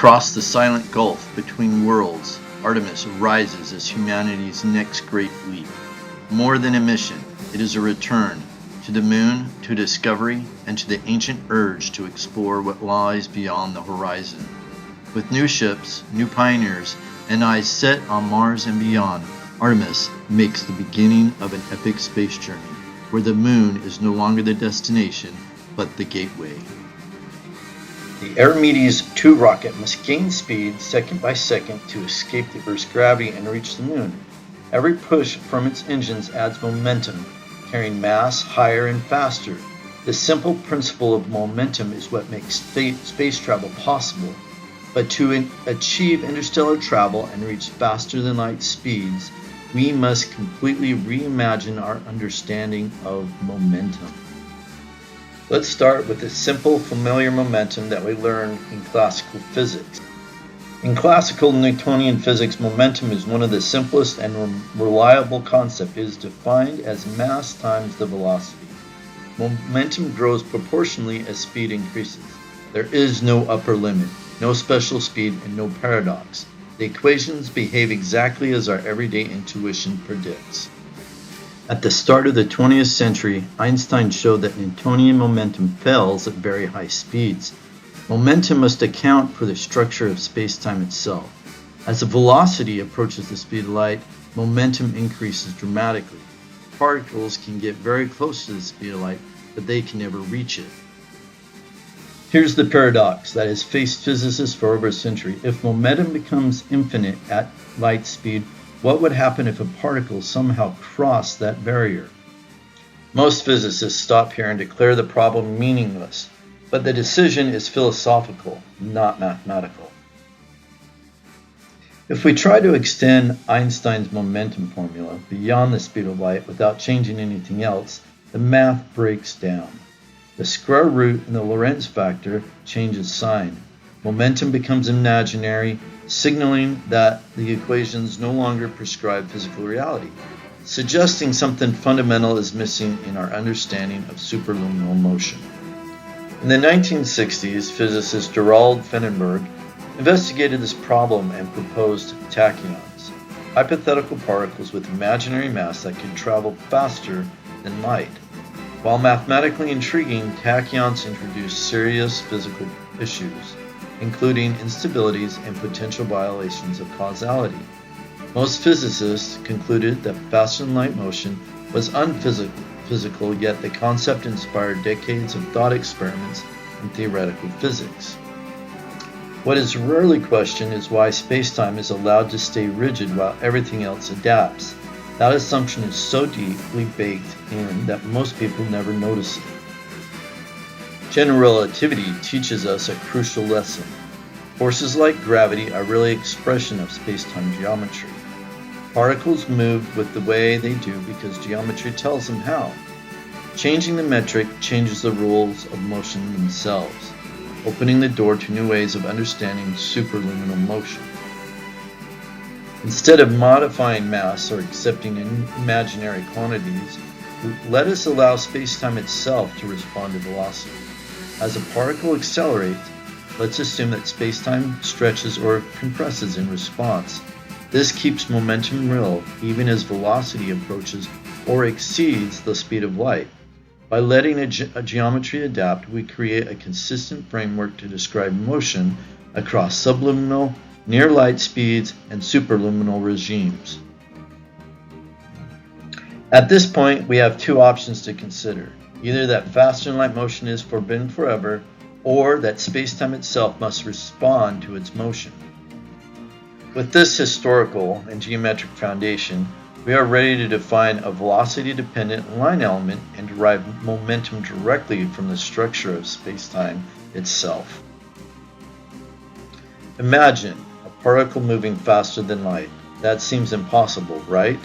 Across the silent gulf between worlds, Artemis rises as humanity's next great leap. More than a mission, it is a return to the moon, to discovery, and to the ancient urge to explore what lies beyond the horizon. With new ships, new pioneers, and eyes set on Mars and beyond, Artemis makes the beginning of an epic space journey, where the moon is no longer the destination, but the gateway. The Artemis II rocket must gain speed second by second to escape the Earth's gravity and reach the moon. Every push from its engines adds momentum, carrying mass higher and faster. The simple principle of momentum is what makes space travel possible. But to achieve interstellar travel and reach faster than light speeds, we must completely reimagine our understanding of momentum. Let's start with the simple, familiar momentum that we learned in classical physics. In classical Newtonian physics, momentum is one of the simplest and reliable concepts. It is defined as mass times the velocity. Momentum grows proportionally as speed increases. There is no upper limit, no special speed, and no paradox. The equations behave exactly as our everyday intuition predicts. At the start of the 20th century, Einstein showed that Newtonian momentum fails at very high speeds. Momentum must account for the structure of space-time itself. As the velocity approaches the speed of light, momentum increases dramatically. Particles can get very close to the speed of light, but they can never reach it. Here's the paradox that has faced physicists for over a century. If momentum becomes infinite at light speed, what would happen if a particle somehow crossed that barrier? Most physicists stop here and declare the problem meaningless, but the decision is philosophical, not mathematical. If we try to extend Einstein's momentum formula beyond the speed of light without changing anything else, the math breaks down. The square root in the Lorentz factor changes sign. Momentum becomes imaginary, signaling that the equations no longer prescribe physical reality, suggesting something fundamental is missing in our understanding of superluminal motion. In the 1960s, physicist Gerald Fenenberg investigated this problem and proposed tachyons, hypothetical particles with imaginary mass that could travel faster than light. While mathematically intriguing, tachyons introduce serious physical issues, including instabilities and potential violations of causality. Most physicists concluded that faster-than-light motion was unphysical, yet the concept inspired decades of thought experiments in theoretical physics. What is rarely questioned is why spacetime is allowed to stay rigid while everything else adapts. That assumption is so deeply baked in that most people never notice it. General relativity teaches us a crucial lesson. Forces like gravity are really expression of spacetime geometry. Particles move with the way they do because geometry tells them how. Changing the metric changes the rules of motion themselves, opening the door to new ways of understanding superluminal motion. Instead of modifying mass or accepting imaginary quantities, let us allow spacetime itself to respond to velocity. As a particle accelerates, let's assume that spacetime stretches or compresses in response. This keeps momentum real even as velocity approaches or exceeds the speed of light. By letting a geometry adapt, we create a consistent framework to describe motion across subluminal, near light speeds, and superluminal regimes. At this point, we have two options to consider. Either that faster-than-light motion is forbidden forever, or that spacetime itself must respond to its motion. With this historical and geometric foundation, we are ready to define a velocity-dependent line element and derive momentum directly from the structure of spacetime itself. Imagine a particle moving faster than light. That seems impossible, right?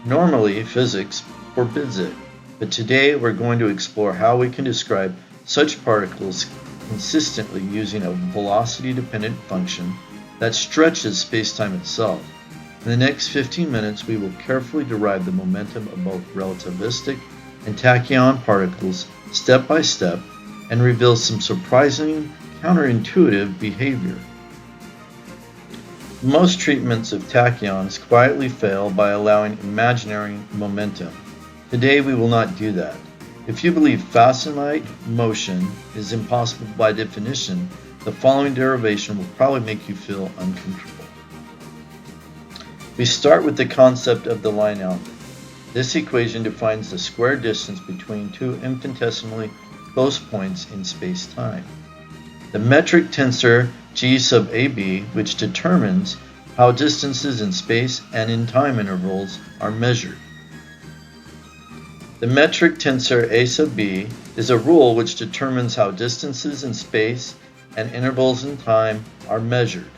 Normally, physics forbids it, but today we're going to explore how we can describe such particles consistently using a velocity-dependent function that stretches spacetime itself. In the next 15 minutes, we will carefully derive the momentum of both relativistic and tachyon particles step by step and reveal some surprising counterintuitive behavior. Most treatments of tachyons quietly fail by allowing imaginary momentum. Today we will not do that. If you believe fast and light motion is impossible by definition, the following derivation will probably make you feel uncomfortable. We start with the concept of the line element. This equation defines the square distance between two infinitesimally close points in space-time. The metric tensor G sub AB, which determines how distances in space and in time intervals are measured. The metric tensor A sub B is a rule which determines how distances in space and intervals in time are measured.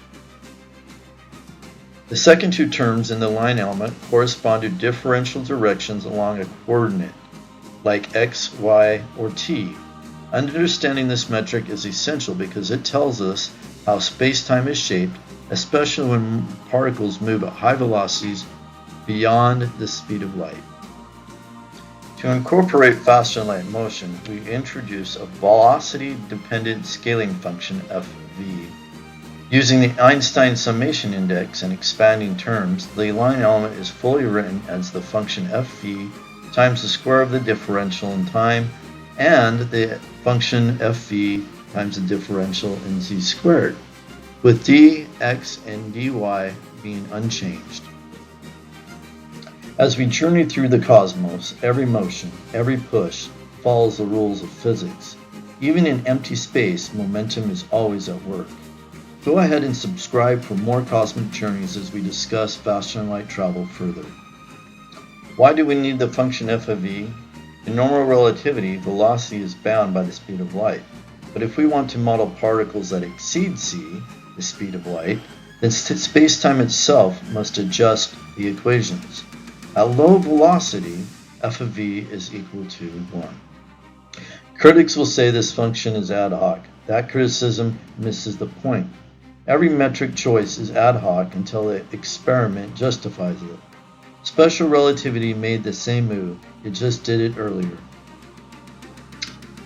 The second two terms in the line element correspond to differential directions along a coordinate, like x, y, or t. Understanding this metric is essential because it tells us how space-time is shaped, especially when particles move at high velocities beyond the speed of light. To incorporate faster than light motion, we introduce a velocity-dependent scaling function fv. Using the Einstein summation index and expanding terms, the line element is fully written as the function fv times the square of the differential in time and the function fv times the differential in z squared, with dx and dy being unchanged. As we journey through the cosmos, every motion, every push follows the rules of physics. Even in empty space, momentum is always at work. Go ahead and subscribe for more cosmic journeys as we discuss faster than light travel further. Why do we need the function f of v? In normal relativity, velocity is bound by the speed of light. But if we want to model particles that exceed c, the speed of light, then space-time itself must adjust the equations. At low velocity, f of v is equal to 1. Critics will say this function is ad hoc. That criticism misses the point. Every metric choice is ad hoc until the experiment justifies it. Special relativity made the same move, it just did it earlier.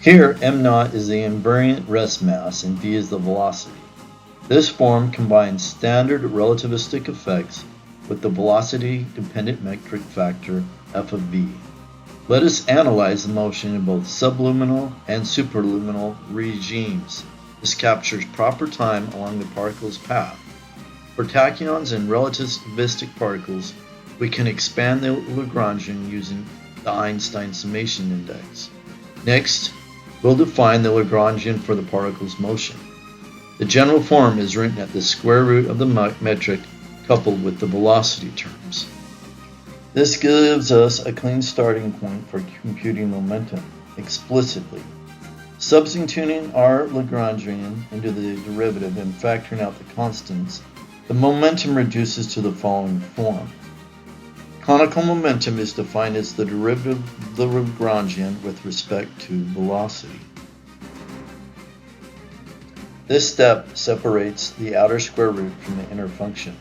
Here, m0 is the invariant rest mass and v is the velocity. This form combines standard relativistic effects with the velocity-dependent metric factor f of v. Let us analyze the motion in both subluminal and superluminal regimes. This captures proper time along the particle's path. For tachyons and relativistic particles, we can expand the Lagrangian using the Einstein summation index. Next, we'll define the Lagrangian for the particle's motion. The general form is written at the square root of the metric coupled with the velocity terms. This gives us a clean starting point for computing momentum explicitly. Substituting our Lagrangian into the derivative and factoring out the constants, the momentum reduces to the following form. Canonical momentum is defined as the derivative of the Lagrangian with respect to velocity. This step separates the outer square root from the inner function.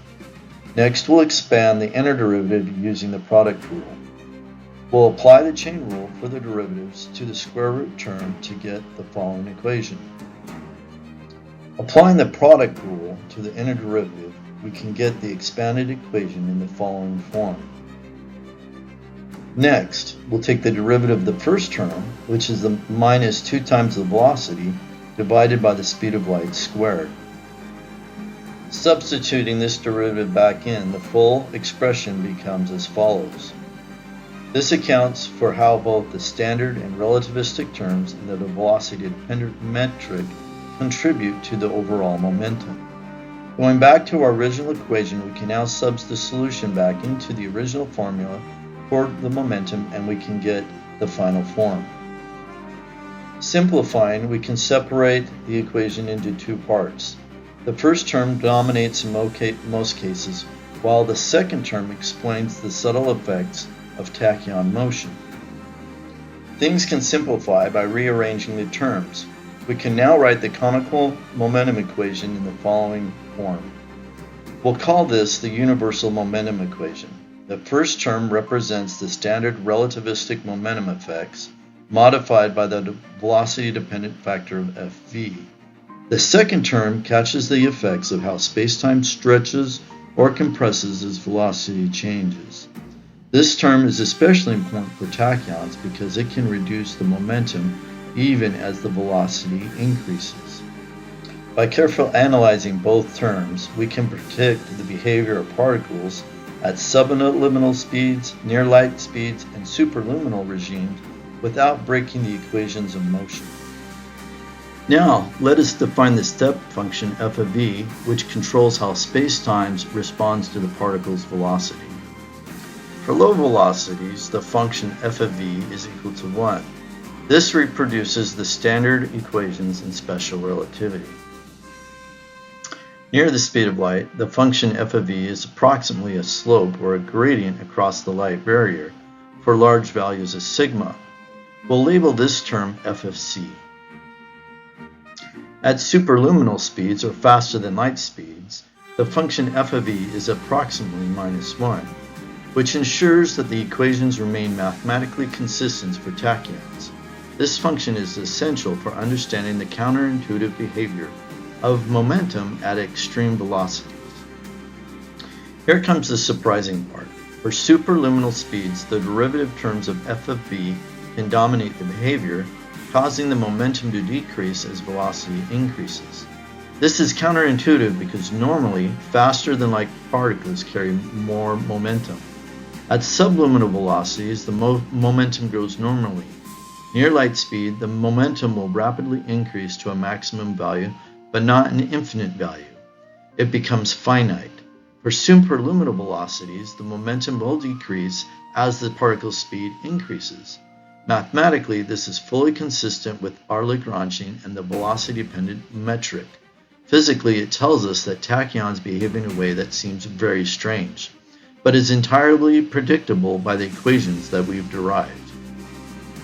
Next, we'll expand the inner derivative using the product rule. We'll apply the chain rule for the derivatives to the square root term to get the following equation. Applying the product rule to the inner derivative, we can get the expanded equation in the following form. Next, we'll take the derivative of the first term, which is the minus 2 times the velocity, divided by the speed of light squared. Substituting this derivative back in, the full expression becomes as follows. This accounts for how both the standard and relativistic terms and the velocity-dependent metric contribute to the overall momentum. Going back to our original equation, we can now substitute the solution back into the original formula for the momentum and we can get the final form. Simplifying, we can separate the equation into two parts. The first term dominates in most cases, while the second term explains the subtle effects of tachyon motion. Things can simplify by rearranging the terms. We can now write the canonical momentum equation in the following form. We'll call this the universal momentum equation. The first term represents the standard relativistic momentum effects, modified by the velocity-dependent factor of Fv. The second term catches the effects of how spacetime stretches or compresses as velocity changes. This term is especially important for tachyons because it can reduce the momentum even as the velocity increases. By carefully analyzing both terms, we can predict the behavior of particles at subliminal speeds, near light speeds, and superluminal regimes without breaking the equations of motion. Now, let us define the step function f of v, which controls how space-time responds to the particle's velocity. For low velocities, the function f of v is equal to 1. This reproduces the standard equations in special relativity. Near the speed of light, the function f of v is approximately a slope or a gradient across the light barrier for large values of sigma. We'll label this term f of c. At superluminal speeds, or faster than light speeds, the function f of v is approximately -1, which ensures that the equations remain mathematically consistent for tachyons. This function is essential for understanding the counterintuitive behavior of momentum at extreme velocities. Here comes the surprising part. For superluminal speeds, the derivative terms of f of v can dominate the behavior, causing the momentum to decrease as velocity increases. This is counterintuitive because normally faster than light particles carry more momentum. At subluminal velocities, the momentum grows normally. Near light speed, the momentum will rapidly increase to a maximum value, but not an infinite value. It becomes finite. For superluminal velocities, the momentum will decrease as the particle's speed increases. Mathematically, this is fully consistent with our Lagrangian and the velocity-dependent metric. Physically, it tells us that tachyons behave in a way that seems very strange, but is entirely predictable by the equations that we've derived.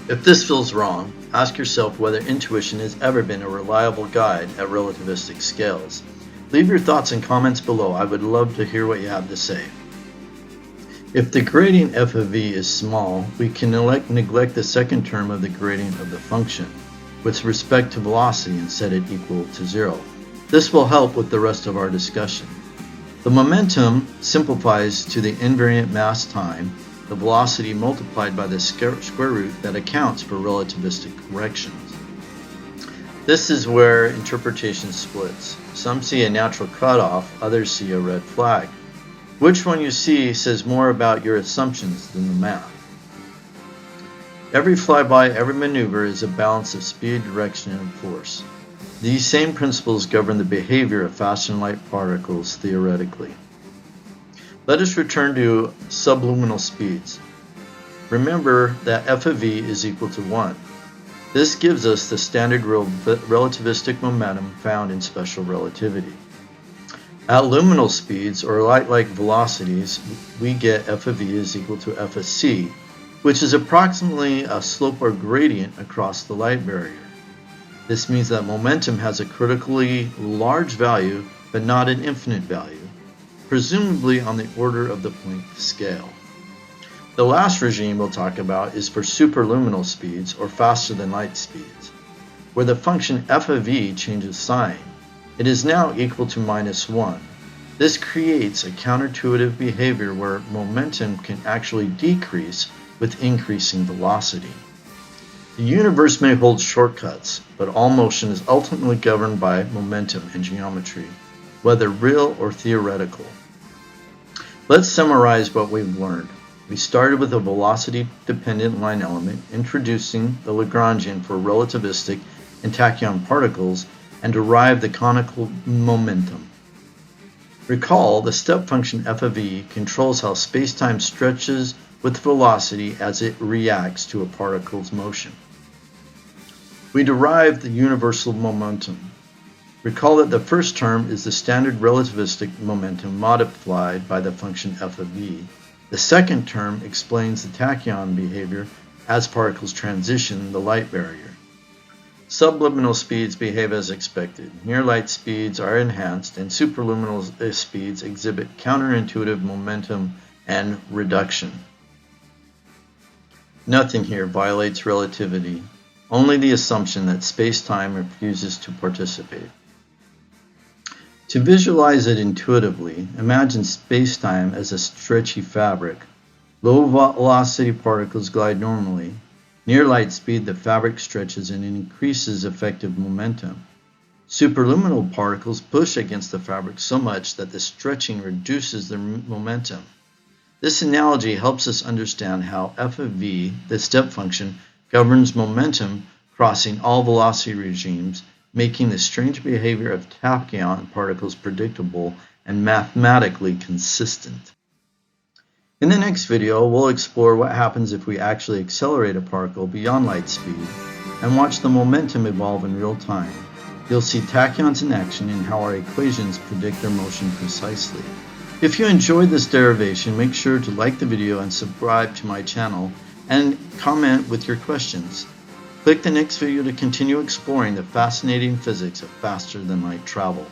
If this feels wrong, ask yourself whether intuition has ever been a reliable guide at relativistic scales. Leave your thoughts and comments below. I would love to hear what you have to say. If the gradient f of v is small, we can neglect the second term of the gradient of the function with respect to velocity and set it equal to 0. This will help with the rest of our discussion. The momentum simplifies to the invariant mass time, the velocity multiplied by the square root that accounts for relativistic corrections. This is where interpretation splits. Some see a natural cutoff, others see a red flag. Which one you see says more about your assumptions than the math. Every flyby, every maneuver is a balance of speed, direction, and force. These same principles govern the behavior of faster than light particles theoretically. Let us return to subluminal speeds. Remember that f of v is equal to 1. This gives us the standard relativistic momentum found in special relativity. At luminal speeds, or light-like velocities, we get f of v is equal to f of c, which is approximately a slope or gradient across the light barrier. This means that momentum has a critically large value, but not an infinite value, presumably on the order of the Planck scale. The last regime we'll talk about is for superluminal speeds, or faster than light speeds, where the function f of v changes sign. It is now equal to -1. This creates a counterintuitive behavior where momentum can actually decrease with increasing velocity. The universe may hold shortcuts, but all motion is ultimately governed by momentum and geometry, whether real or theoretical. Let's summarize what we've learned. We started with a velocity-dependent line element, introducing the Lagrangian for relativistic and tachyon particles, and derived the canonical momentum. Recall, the step function f of v controls how spacetime stretches with velocity as it reacts to a particle's motion. We derived the universal momentum. Recall that the first term is the standard relativistic momentum modified by the function f of v. The second term explains the tachyon behavior as particles transition the light barrier. Subliminal speeds behave as expected. Near light speeds are enhanced, and superluminal speeds exhibit counterintuitive momentum and reduction. Nothing here violates relativity, only the assumption that space-time refuses to participate. To visualize it intuitively, imagine spacetime as a stretchy fabric. Low velocity particles glide normally. Near light speed, the fabric stretches and increases effective momentum. Superluminal particles push against the fabric so much that the stretching reduces their momentum. This analogy helps us understand how f of v, the step function, governs momentum crossing all velocity regimes, making the strange behavior of tachyon particles predictable and mathematically consistent. In the next video, we'll explore what happens if we actually accelerate a particle beyond light speed and watch the momentum evolve in real time. You'll see tachyons in action and how our equations predict their motion precisely. If you enjoyed this derivation, make sure to like the video and subscribe to my channel and comment with your questions. Click the next video to continue exploring the fascinating physics of faster than light travel.